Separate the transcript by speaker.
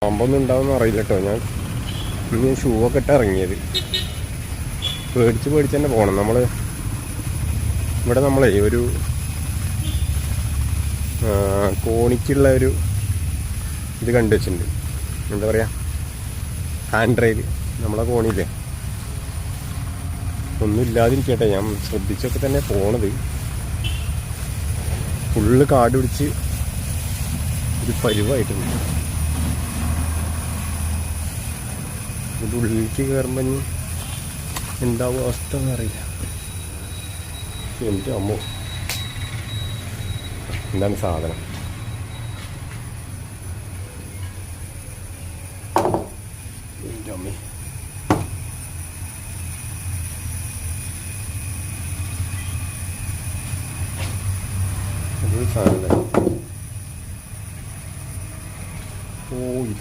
Speaker 1: പാമ്പൊന്നും ഉണ്ടാവുമെന്ന് അറിയില്ല കേട്ടോ. ഞാൻ ഇന്ന് ഷൂ ഒക്കെ ഇട്ട് ഇറങ്ങിയത്. പേടിച്ച് തന്നെ പോകണം. ഇവിടെ നമ്മളെ ഒരു കോണിക്കുള്ള ഒരു ഇത് കണ്ടു വെച്ചിട്ടുണ്ട്. എന്താ പറയുക, ഹാൻഡ് റെയിൽ. നമ്മളെ കോണിയില്ലേ, ഒന്നും ഇല്ലാതിരിക്കട്ടെ. ഞാൻ ശ്രദ്ധിച്ചൊക്കെ തന്നെ പോണത്. ഫുള്ള് കാട് പിടിച്ച് ഒരു പരുവായിട്ടുണ്ട്. ഇത് ഉള്ളിലേക്ക് കയറുമ്പോൾ എന്താവും അവസ്ഥ എന്നറിയില്ല. എൻ്റെ അമ്മോ, എന്താണ് സാധനം? എൻ്റെ അമ്മേ, അതൊരു സാധനം.